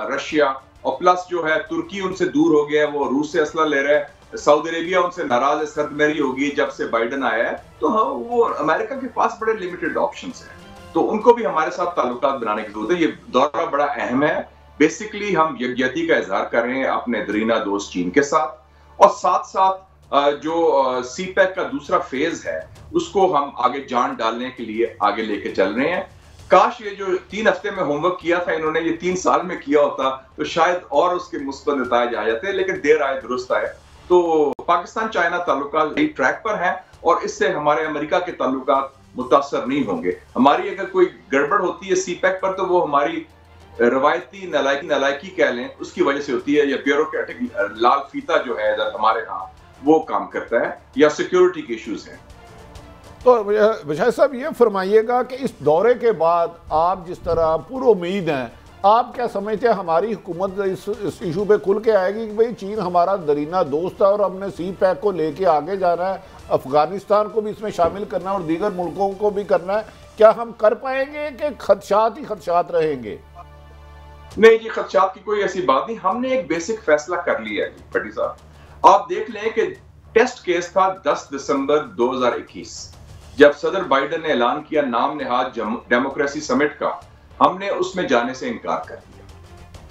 Russia, اور پلس جو ہے ترکی ان سے دور ہو گیا ہے, وہ روس سے اسلحہ لے رہا ہے. سعودی عربیہ ان سے ناراض ہے, سرد مہری ہوگی جب سے بائیڈن آیا ہے. تو وہ امریکہ کے پاس بڑے لمیٹڈ آپشنز ہیں, تو ان کو بھی ہمارے ساتھ تعلقات بنانے کی ضرورت ہے. یہ دورہ بڑا اہم ہے. بیسیکلی ہم یکجہتی کا اظہار کر رہے ہیں اپنے درینہ دوست چین کے ساتھ, اور ساتھ ساتھ جو سی پیک کا دوسرا فیز ہے اس کو ہم آگے جان ڈالنے کے لیے آگے لے کے چل رہے ہیں. کاش یہ جو 3 ہفتے میں ہوم ورک کیا تھا انہوں نے, یہ 3 سال میں کیا ہوتا تو شاید اور اس کے مثبت نتائج آ جاتے, لیکن دیر آئے درست آئے. تو پاکستان چائنا تعلقات صحیح ٹریک پر ہیں, اور اس سے ہمارے امریکہ کے تعلقات متاثر نہیں ہوں گے. ہماری اگر کوئی گڑبڑ ہوتی ہے سی پیک پر تو وہ ہماری روایتی نالائکی کہہ لیں اس کی وجہ سے ہوتی ہے, یا بیوروکریٹک لال فیتا جو ہے ہمارے ہاں وہ کام کرتا ہے, یا سیکیورٹی کے ایشوز ہیں. تو مشاہد صاحب یہ فرمائیے گا کہ اس دورے کے بعد آپ جس طرح پر امید ہیں, آپ کیا سمجھتے ہیں ہماری حکومت اس ایشو پہ کھل کے آئے گی کہ بھئی چین ہمارا درینہ دوست ہے اور ہم نے سی پیک کو لے کے آگے جانا ہے, افغانستان کو بھی اس میں شامل کرنا ہے اور دیگر ملکوں کو بھی کرنا ہے, کیا ہم کر پائیں گے کہ خدشات ہی خدشات رہیں گے؟ نہیں جی, خدشات کی کوئی ایسی بات نہیں. ہم نے ایک بیسک فیصلہ کر لیا ہے جی بھٹی صاحب. آپ دیکھ لیں کہ ٹیسٹ کیس تھا 10 دسمبر 2021 جب صدر بائیڈن نے اعلان کیا نام نہاد ڈیموکریسی سمٹ کا, ہم نے اس میں جانے سے انکار کر دیا,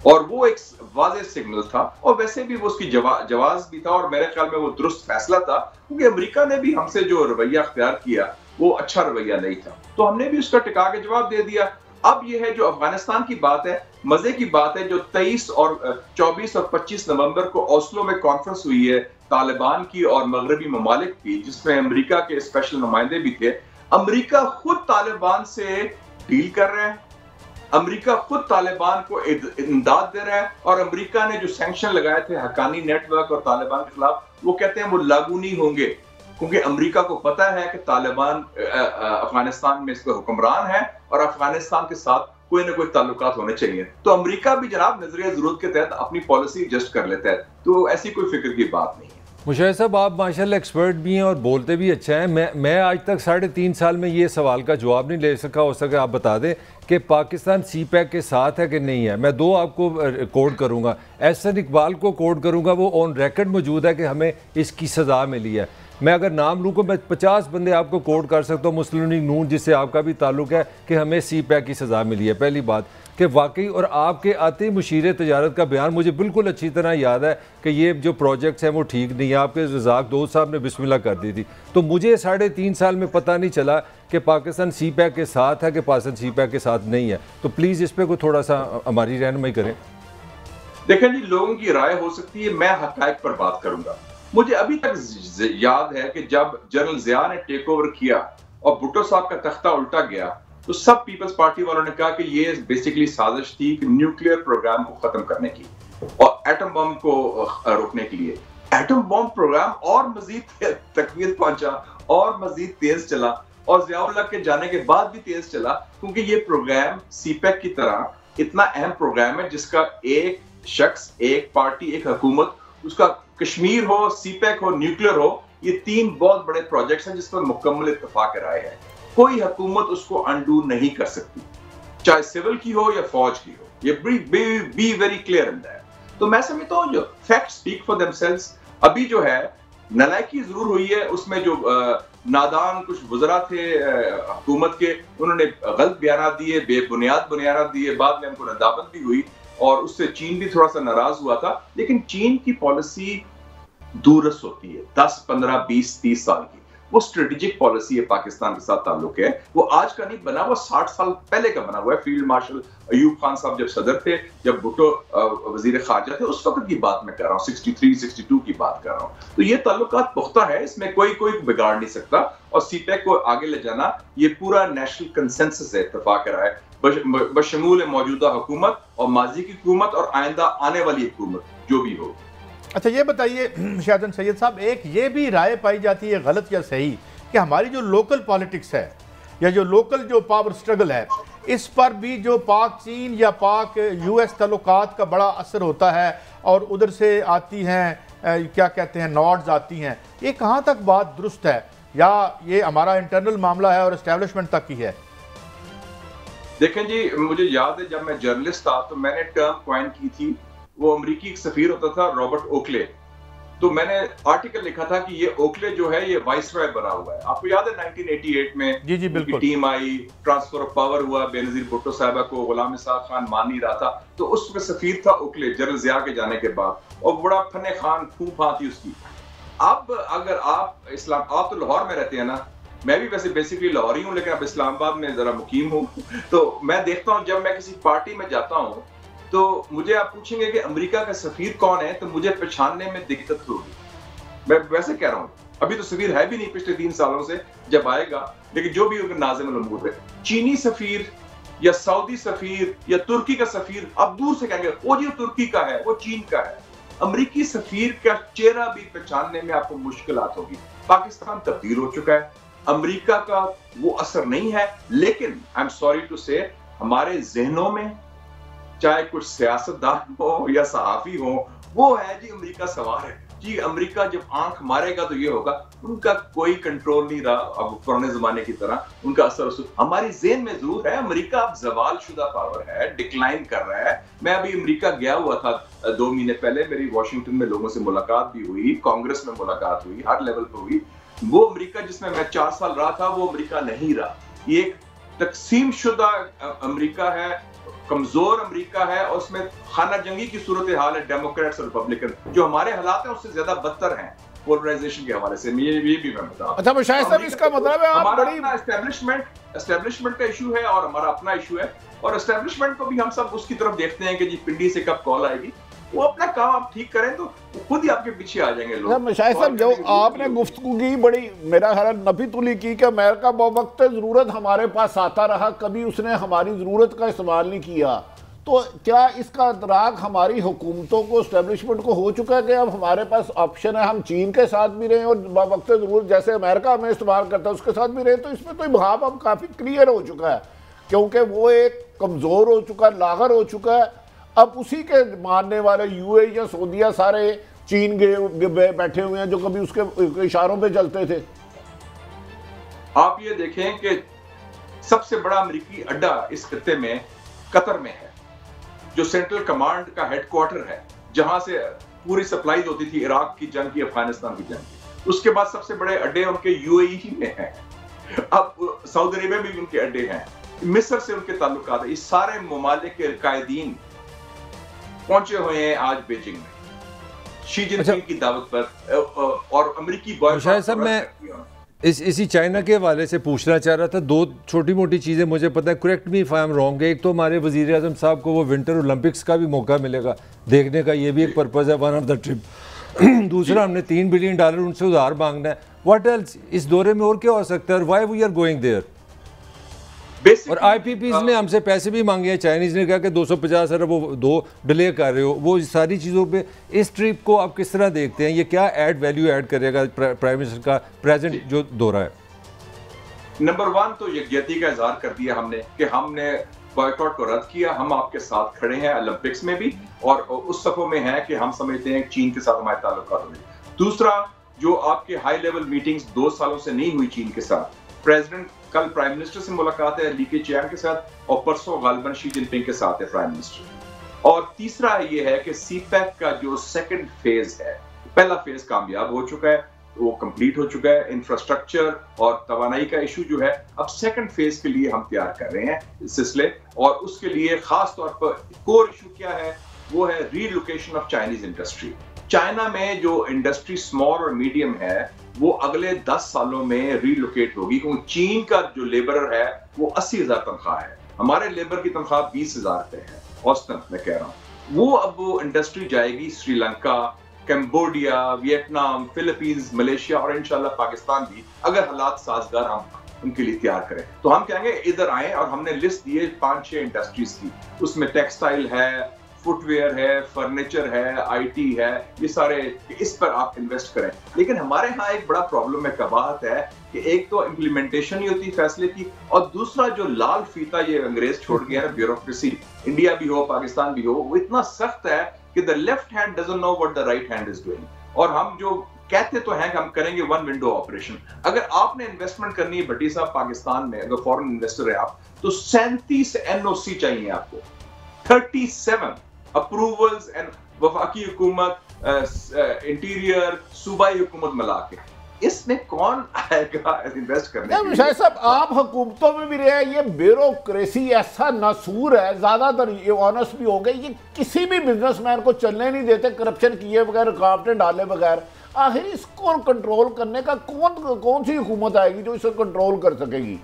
اور وہ ایک واضح سگنل تھا, اور ویسے بھی وہ اس کی جواز بھی تھا, اور میرے خیال میں وہ درست فیصلہ تھا, کیونکہ امریکہ نے بھی ہم سے جو رویہ اختیار کیا وہ اچھا رویہ نہیں تھا, تو ہم نے بھی اس کا ٹکا کے جواب دے دیا. اب یہ ہے جو افغانستان کی بات ہے, مزے کی بات ہے, جو 23 اور 24 اور 25 نومبر کو اوسلو میں کانفرنس ہوئی ہے طالبان کی اور مغربی ممالک کی, جس میں امریکہ کے اسپیشل نمائندے بھی تھے. امریکہ خود طالبان سے ڈیل کر رہا ہے, امریکہ خود طالبان کو امداد دے رہا ہے, اور امریکہ نے جو سینکشن لگائے تھے حقانی نیٹ ورک اور طالبان کے خلاف وہ کہتے ہیں وہ لاگو نہیں ہوں گے. کیونکہ امریکہ کو پتا ہے کہ طالبان افغانستان میں اس کا حکمران ہے اور افغانستان کے ساتھ کوئی نہ کوئی تعلقات ہونے چاہیے. تو امریکہ بھی جناب نظریہ ضرورت کے تحت اپنی پالیسی ایڈجسٹ کر لیتا ہے. تو ایسی کوئی فکر کی بات نہیں ہے. مشاہد صاحب آپ ماشاءاللہ ایکسپرٹ بھی ہیں اور بولتے بھی اچھا ہیں. میں آج تک 3.5 سال میں یہ سوال کا جواب نہیں لے سکا. ہو سکے آپ بتا دیں کہ پاکستان سی پیک کے ساتھ ہے کہ نہیں ہے. میں 2 آپ کو کوڈ کروں گا. احسن اقبال کو کوڈ کروں گا, وہ آن ریکارڈ موجود ہے کہ ہمیں اس کی سزا ملی ہے. میں اگر نام لوں کو میں 50 بندے آپ کو کوڈ کر سکتا ہوں, مسلم لیگ نون جس سے آپ کا بھی تعلق ہے, کہ ہمیں سی پیک کی سزا ملی ہے. پہلی بات کہ واقعی, اور آپ کے آتے ہی مشیر تجارت کا بیان مجھے بالکل اچھی طرح یاد ہے کہ یہ جو پروجیکٹس ہیں وہ ٹھیک نہیں ہیں. آپ کے رزاق دوست صاحب نے بسم اللہ کر دی تھی. تو مجھے 3.5 سال میں پتہ نہیں چلا کہ پاکستان سی پیک کے ساتھ ہے کہ پاکستان سی پیک کے ساتھ نہیں ہے. تو پلیز اس پہ کوئی تھوڑا سا ہماری رہنمائی کریں. دیکھیں جی, لوگوں کی رائے ہو سکتی ہے, میں حقائق پر بات کروں گا. مجھے ابھی تک یاد ہے کہ جب جنرل ضیاء نے ٹیک اوور کیا اور بھٹو صاحب کا تختہ الٹا گیا تو سب پیپلز پارٹی والوں نے کہا کہ یہ بیسیکلی سازش تھی کہ نیوکلیئر پروگرام کو ختم کرنے کی اور ایٹم بم کو روکنے کے لیے. ایٹم بم پروگرام اور مزید تقویت پہنچا اور مزید تیز چلا, اور ضیاء اللہ کے جانے کے بعد بھی تیز چلا, کیونکہ یہ پروگرام سی پیک کی طرح اتنا اہم پروگرام ہے جس کا ایک شخص, ایک پارٹی, ایک حکومت, اس کا کشمیر ہو, سی پیک ہو, نیوکلیئر ہو, یہ 3 بہت بڑے پروجیکٹس ہیں جس پر مکمل اتفاق رائے ہے. کوئی حکومت اس کو انڈو نہیں کر سکتی, چاہے سول کی ہو یا فوج کی ہو. یہ be very clear in that. تو میں سمجھتا ہوں جو fact speak for themselves. ابھی جو ہے نالائکی ضرور ہوئی ہے, اس میں جو نادان کچھ وزراء تھے حکومت کے, انہوں نے غلط بیانات دیے, بے بنیاد بیانات دیے, بعد میں ان کو ندامت بھی ہوئی اور اس سے چین بھی تھوڑا سا ناراض ہوا تھا. لیکن چین کی پالیسی دورس ہوتی ہے 10, 15, 20, 30 سال کی. وہ اسٹریٹجک پالیسی ہے پاکستان کے ساتھ تعلق ہے. وہ آج کا نہیں بنا, وہ 60 سال پہلے کا بنا ہوا ہے. فیلڈ مارشل ایوب خان صاحب جب صدر تھے, جب بھٹو وزیر خارجہ تھے, اس وقت کی بات میں کر رہا ہوں, 63, 62 کی بات کر رہا ہوں. تو یہ تعلقات پختہ ہے, اس میں کوئی بگاڑ نہیں سکتا. اور سی پیک کو آگے لے جانا یہ پورا نیشنل کنسنسس ہے, اتفاق رہا ہے بشمول موجودہ حکومت اور ماضی کی حکومت اور آئندہ آنے والی حکومت جو بھی ہو. اچھا یہ بتائیے شاہجہان سید صاحب, ایک یہ بھی رائے پائی جاتی ہے, غلط یا صحیح, کہ ہماری جو لوکل پالیٹکس ہے یا جو لوکل جو پاور سٹرگل ہے, اس پر بھی جو پاک چین یا پاک یو ایس تعلقات کا بڑا اثر ہوتا ہے, اور ادھر سے آتی ہیں کیا کہتے ہیں نوڈز آتی ہیں. یہ کہاں تک بات درست ہے, یا یہ ہمارا انٹرنل معاملہ ہے اور اسٹیبلشمنٹ تک ہی ہے؟ دیکھیں جی, مجھے یاد ہے جب میں جرنلسٹ تھا تو میں نے ٹرم کوائن کی تھی. وہ امریکی ایک سفیر ہوتا تھا رابرٹ اوکلے. تو میں نے آرٹیکل لکھا تھا کہ یہ اوکلے جو ہے یہ وائس رائے بنا ہوا ہے. آپ کو یاد ہے 1988 میں جی بالکل team I, transfer of power ہوا, بے نظیر بھٹو صاحبہ کو غلام اسحاق خان مان نہیں رہا تھا, تو اس میں سفیر تھا اوکلے جنرل ضیاء کے جانے کے بعد, اور بڑا فن خان پھوں پھاں تھی اس کی. اب اگر آپ آپ تو لاہور میں رہتے ہیں نا, میں بھی ویسے بیسیکلی لاہوری ہوں لیکن اب اسلام آباد میں ذرا مقیم ہوں, تو میں دیکھتا ہوں جب میں کسی پارٹی میں جاتا ہوں تو مجھے آپ پوچھیں گے کہ امریکہ کا سفیر کون ہے, تو مجھے پہچاننے میں دقت ہوگی. میں ویسے کہہ رہا ہوں, ابھی تو سفیر ہے بھی نہیں پچھلے 3 سالوں سے, جب آئے گا, لیکن جو بھی ناظم الامور ہے, چینی سفیر یا سعودی سفیر یا ترکی کا سفیر, آپ دور سے کہیں گے وہ جی ترکی کا ہے, وہ چین کا ہے. امریکی سفیر کا چہرہ بھی پہچاننے میں آپ کو مشکلات ہوگی. پاکستان تبدیل ہو چکا ہے, امریکہ کا وہ اثر نہیں ہے, لیکن آئی ایم سوری ٹو سے ہمارے ذہنوں میں چاہے کچھ سیاستدان ہو یا صحافی ہو, وہ ہے جی امریکہ سوار ہے, جی امریکہ جب آنکھ مارے گا تو یہ ہوگا. ان کا کوئی کنٹرول نہیں رہا اب پرانے زمانے کی طرح, ان کا اثر ہماری ذہن میں ضرور ہے. امریکہ اب زوال شدہ پاور ہے, ڈکلائن کر رہا ہے. میں ابھی امریکہ گیا ہوا تھا 2 مہینے پہلے, میری واشنگٹن میں لوگوں سے ملاقات بھی ہوئی, کانگریس میں ملاقات ہوئی, ہر لیول پہ ہوئی. وہ امریکہ جس میں 4 سال رہا تھا وہ امریکہ نہیں رہا. یہ ایک تقسیم شدہ امریکہ ہے, کمزور امریکہ ہے, اور اس میں خانہ جنگی کی صورتحال ہے, ڈیموکریٹس اور ریپبلکن. جو ہمارے حالات ہیں اس سے زیادہ بدتر ہیں پولرائزیشن کے حوالے سے, یہ بھی میں بتاؤں. اچھا مشاہد صاحب, اس کا مطلب ہے آپ بڑی اسٹیبلشمنٹ کا ایشو ہے اور ہمارا اپنا ایشو ہے, اور اسٹیبلشمنٹ کو بھی ہم سب اس کی طرف دیکھتے ہیں کہ جی پنڈی سے کب کال آئے گی. وہ اپنا کام آپ ٹھیک کریں تو خود ہی آپ کے پیچھے آ جائیں گے لوگ. مشاہد صاحب, جو آپ نے گفتگو کی بڑی میرا خیال نفی تلی کی کہ امریکہ بوقت ضرورت ہمارے پاس آتا رہا, کبھی اس نے ہماری ضرورت کا استعمال نہیں کیا. تو کیا اس کا ادراک ہماری حکومتوں کو اسٹیبلشمنٹ کو ہو چکا ہے کہ اب ہمارے پاس آپشن ہے ہم چین کے ساتھ بھی رہیں اور وقت ضرور جیسے امریکہ ہمیں استعمال کرتا ہے اس کے ساتھ بھی رہیں؟ تو اس میں تو ابہام اب کافی کلیئر ہو چکا ہے کیونکہ وہ ایک کمزور ہو چکا ہے، لاغر ہو چکا ہے. اب اسی کے ماننے والے یو اے یا سعودیہ سارے چین بیٹھے ہوئے ہیں جو کبھی اس کے اشاروں پہ چلتے تھے. آپ یہ دیکھیں کہ سب سے بڑا امریکی اڈا اس خطے میں قطر میں ہے، جو سینٹرل کمانڈ کا ہیڈ کوارٹر ہے، جہاں سے پوری سپلائیز ہوتی تھی عراق کی جنگ کی، افغانستان کی جنگ کی. اس کے بعد سب سے بڑے اڈے ان کے یو اے ای میں ہیں، اب سعودی عربیہ میں بھی ان کے اڈے ہیں، مصر سے ان کے تعلقات ہیں. یہ سارے ممالک کے قائدین پہنچے ہوئے ہیں آج بیجنگ میں شی جن پنگ کی دعوت پر، اور امریکی شاہد صاحب میں اسی چائنا کے حوالے سے پوچھنا چاہ رہا تھا. دو چھوٹی موٹی چیزیں مجھے پتہ ہے، correct me if I am wrong. ایک تو ہمارے وزیر اعظم صاحب کو وہ ونٹر اولمپکس کا بھی موقع ملے گا دیکھنے کا، یہ بھی ایک پرپز ہے، ون آف دا ٹرپ. دوسرا ہم نے $3 بلین ان سے ادھار مانگنا ہے. واٹ ایلس اس دورے میں اور کیا ہو سکتا ہے، اور why we are going there? اور آئی پی پیز نے ہم سے پیسے بھی مانگے ہیں، چائنیز نے کہا کہ 250 ارب وہ 2 ڈیلے کر رہے ہو. وہ ساری چیزوں پہ اس ٹرپ کو آپ کس طرح دیکھتے ہیں؟ یہ کیا ویلیو ایڈ کرے گا پرائم منسٹر کا پریزنٹ جو دورہ ہے؟ نمبر 1 تو یکجہتی کا اظہار کر دیا ہم نے کہ ہم نے بائیکاٹ کو رد کیا. ہم آپ کے ساتھ کھڑے ہیں اولمپکس میں بھی، اور اس صفوں میں ہے کہ ہم سمجھتے ہیں چین کے ساتھ ہمارے تعلقات ہوئے. دوسرا، جو آپ کے ہائی لیول میٹنگز 2 سالوں سے نہیں ہوئی چین کے ساتھ، پریزیڈنٹ کل پرائم منسٹر سے ملاقات ہے لی کے چیان کے ساتھ، اور پرسوں غالباً شی جن پنگ کے ساتھ ہے پرائم منسٹر. اور تیسرا یہ ہے کہ سی پیک کا جو سیکنڈ فیز ہے، پہلا فیز کامیاب ہو چکا ہے، وہ کمپلیٹ ہو چکا ہے، انفراسٹرکچر اور توانائی کا ایشو جو ہے. اب سیکنڈ فیز کے لیے ہم تیار کر رہے ہیں سلسلے، اور اس کے لیے خاص طور پر کور ایشو کیا ہے، وہ ہے relocation of Chinese industry. China میں جو انڈسٹری اسمال اور میڈیم ہے وہ اگلے 10 سالوں میں ری لوکیٹ ہوگی، کیونکہ چین کا جو لیبرر ہے وہ 80,000 تنخواہ ہے، ہمارے لیبر کی تنخواہ 20,000 پہ ہے اوسطن میں کہہ رہا ہوں. وہ اب وہ انڈسٹری جائے گی Sri Lanka, Cambodia, Vietnam, فلپینز، Malaysia اور انشاءاللہ پاکستان بھی، اگر حالات سازگار ہم ان کے لیے تیار کریں تو ہم کہیں گے ادھر آئیں. اور ہم نے لسٹ دی ہے 5-6 انڈسٹریز کی، اس میں ٹیکسٹائل ہے، فٹ ویئر ہے، فرنیچر ہے، آئی ٹی ہے، یہ سارے، اس پر آپ انویسٹ کریں. لیکن ہمارے ہاں ایک بڑا پرابلم ہے، قباحت ہے کہ ایک تو امپلیمنٹیشن نہیں ہوتی فیصلے کی، اور دوسرا جو لال فیتا یہ انگریز چھوڑ گیا ہے بیوروکریسی، انڈیا بھی ہو پاکستان بھی ہو، وہ اتنا سخت ہے کہ the left hand doesn't know what the right hand is doing. اور ہم جو کہتے تو ہیں کہ ہم کریں گے ون ونڈو آپریشن. اگر آپ نے انویسٹمنٹ کرنی ہے بھٹی صاحب پاکستان میں، اگر فورن انویسٹر ہے آپ، تو 37 NOC چاہیے آپ کو، 37 اپروولز، اینڈ وفاقی حکومت، انٹیریئر، صوبائی حکومت ملا کے. اس میں کون آئے گا انویسٹ کرنے کے لیے؟ شاہد صاحب آپ حکومتوں میں بھی رہے، یہ بیوروکریسی ایسا ناسور ہے، زیادہ تر یہ آنسٹ بھی ہو گئے، یہ کسی بھی بزنس مین کو چلنے نہیں دیتے کرپشن کیے بغیر، رکاوٹیں ڈالے بغیر. آخر اس کو کنٹرول کرنے کا کون سی حکومت آئے گی جو اس کو کنٹرول کر سکے گی؟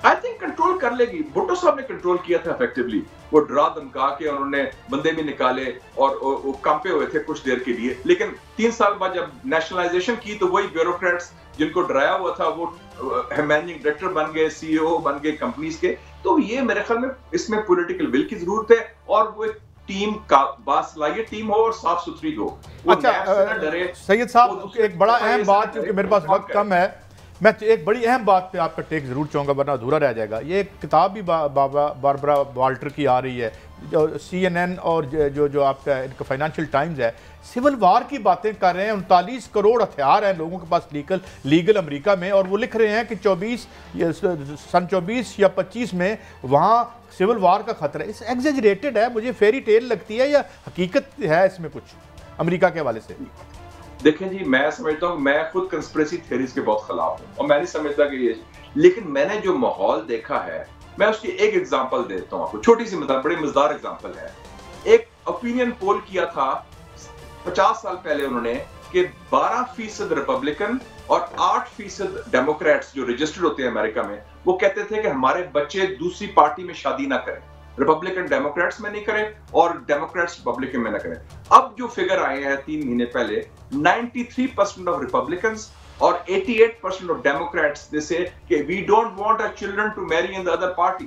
آئی تھنک کنٹرول کر لے گی. بھٹو صاحب نے کنٹرول کیا تھا افیکٹولی، وہ ڈرا دھمکا کے انہوں نے بندے بھی نکالے اور وہ کانپے ہوئے تھے کچھ دیر کے لیے. لیکن 3 سال بعد جب نیشنلائزیشن کی تو وہی بیوروکریٹس جن کو ڈرایا ہوا تھا وہ مینیجنگ ڈائریکٹر بن گئے، سی او بن گئے کمپنیز کے. تو یہ میرے خیال میں اس میں پولیٹیکل ول کی ضرورت ہے، اور وہ ایک ٹیم کا باصلاحیت ٹیم ہو اور صاف ستھری ہو. اچھا سید صاحب، ایک بڑا اہم بات، کیونکہ میرے پاس وقت کم ہے، میں ایک بڑی اہم بات پہ آپ کا ٹیک ضرور چاہوں گا ورنہ ادھورا رہ جائے گا. یہ ایک کتاب بھی باربرا والٹر کی آ رہی ہے، جو CNN اور جو آپ کا ان کا فائنینشیل ٹائمز ہے، سول وار کی باتیں کر رہے ہیں. 39 کروڑ ہتھیار ہیں لوگوں کے پاس لیگل امریکہ میں، اور وہ لکھ رہے ہیں کہ 24 یا 25 میں وہاں سول وار کا خطرہ ہے. اس ایگزیجریٹڈ ہے، مجھے فیری ٹیل لگتی ہے یا حقیقت ہے اس میں کچھ امریکہ کے حوالے سے؟ دیکھیں جی، میں سمجھتا ہوں، میں خود کنسپریسی تھیریز کے بہت خلاف ہوں، اور میں نہیں سمجھتا کہ یہ، لیکن میں نے جو ماحول دیکھا ہے، میں اس کی ایک ایگزامپل دیتا ہوں آپ کو، چھوٹی سی بڑی مزدار ایگزامپل ہے. ایک اوپینین پول کیا تھا 50 سال پہلے انہوں نے کہ 12% ریپبلکن اور 8% ڈیموکریٹس جو رجسٹرڈ ہوتے ہیں امریکہ میں، وہ کہتے تھے کہ ہمارے بچے دوسری پارٹی میں شادی نہ کریں، ریپبلکن ڈیموکریٹس میں نہیں کریں اور ڈیموکریٹس ریپبلکن میں نہ کریں. اب جو فگر آئے ہیں 3 مہینے پہلے، 93% آف ریپبلکنس اور 88% آف ڈیموکریٹس دے سے کہ we don't want our children to marry in the other party.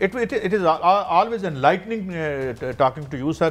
It is always enlightening talking to you, sir.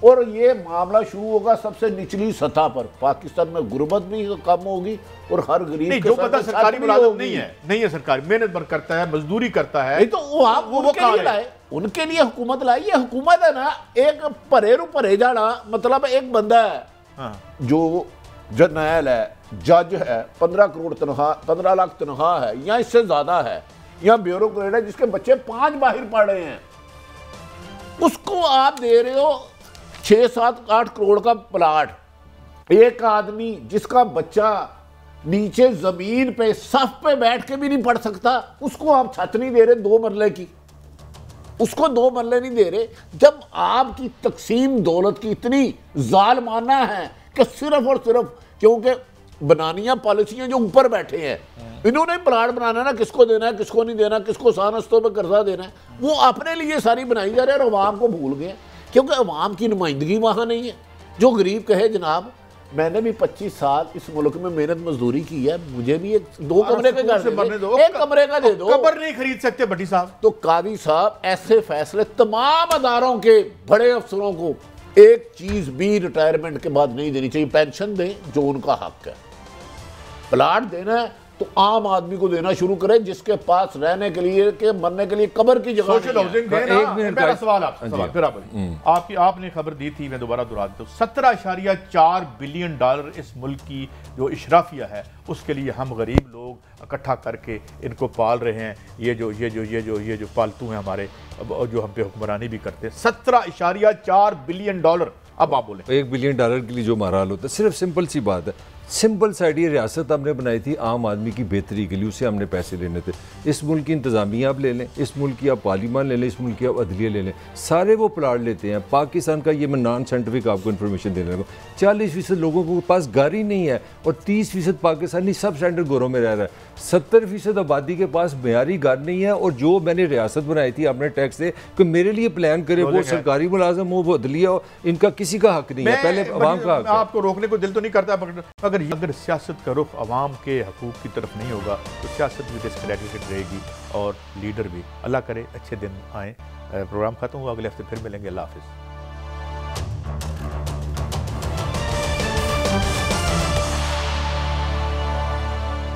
اور یہ معاملہ شروع ہوگا سب سے نچلی سطح پر. پاکستان میں غربت بھی کم ہوگی اور ہر غریب نہیں جو پتہ سرکاری ملازمت نہیں ہے سرکاری محنت بر کرتا ہے مزدوری کرتا ہے تو وہ لائے ان کے لیے حکومت لائی. یہ حکومت ہے نا ایک پرے جانا مطلب ایک بندہ ہے جو جرنیل ہے جج ہے 15 لاکھ تنخواہ ہے یا اس سے زیادہ ہے یا بیوروکریٹ ہے جس کے بچے 5 باہر پڑھ رہے ہیں اس کو آپ دے رہے ہو 6-7-8 کروڑ کا پلاٹ. ایک آدمی جس کا بچہ نیچے زمین پہ صف پہ بیٹھ کے بھی نہیں پڑھ سکتا اس کو آپ چھت نہیں دے رہے 2 مرلے کی اس کو 2 مرلے نہیں دے رہے. جب آپ کی تقسیم دولت کی اتنی ظالمانہ ہے کہ صرف اور صرف کیونکہ بنانیاں پالیسیاں جو اوپر بیٹھے ہیں انہوں نے پلاٹ بنانا نا کس کو دینا ہے کس کو نہیں دینا کس کو سانستوں پہ قرضہ دینا ہے وہ اپنے لیے ساری بنائی جا رہے ہیں اور عوام کو بھول گئے کیونکہ عوام کی نمائندگی وہاں نہیں ہے. جو غریب کہے جناب میں نے بھی 25 سال اس ملک میں محنت مزدوری کی ہے مجھے بھی 2 کمرے کا گھر ایک کمرے کا دے دو قبر نہیں خرید سکتے بھٹی صاحب. تو قاضی صاحب ایسے فیصلے تمام اداروں کے بڑے افسروں کو ایک چیز بھی ریٹائرمنٹ کے بعد نہیں دینی چاہیے. پینشن دیں جو ان کا حق ہے. پلاٹ دینا ہے تو عام آدمی کو دینا شروع کرے جس کے پاس رہنے کے لیے کہ مرنے کے لیے قبر کی جگہ سوشل ہاؤسنگ دینا. میرا سوال آپ نے خبر دی تھی میں دوبارہ دہرا دیتا ہوں 17.4 بلین ڈالر اس ملک کی جو اشرافیہ ہے اس کے لیے ہم غریب لوگ اکٹھا کر کے ان کو پال رہے ہیں. یہ جو پالتو ہیں ہمارے جو ہم پہ حکمرانی بھی کرتے ہیں 17.4 بلین ڈالر. اب آپ بولیں 1 بلین ڈالر کے لیے جو ہمارا حال ہوتا ہے صرف سمپل سی بات ہے سمپل سائڈ یہ ریاست ہم نے بنائی تھی عام آدمی کی بہتری کے لیے اسے ہم نے پیسے لینے تھے. اس ملک کی انتظامیہ آپ لے لیں اس ملک کی آپ پارلیمان لے لیں اس ملک کی آپ عدلیہ لے لیں سارے وہ پلاٹ لیتے ہیں. پاکستان کا یہ میں نان سائنٹیفک آپ کو انفارمیشن دینے لگا 40% لوگوں کے پاس گھر ہی نہیں ہے اور 30% پاکستانی سب اسٹینڈرڈ گھروں میں رہ رہا ہے. 70% آبادی کے پاس معیاری گھر نہیں ہے. اور جو میں نے ریاست بنائی تھی اپنے ٹیکس سے کہ میرے لیے پلان کرے وہ سرکاری ملازم ہو وہ عدلیہ ہو ان کا کسی کا حق نہیں ہے پہلے عوام کا حق ہے. آپ کو روکنے کو دل تو نہیں کرتا اگر سیاست کا رخ عوام کے حقوق کی طرف نہیں ہوگا تو سیاست بھی ڈسکریڈیٹڈ رہے گی اور لیڈر بھی. اللہ کرے اچھے دن آئیں. پروگرام ختم ہوا اگلے ہفتے پھر ملیں گے. اللہ حافظ.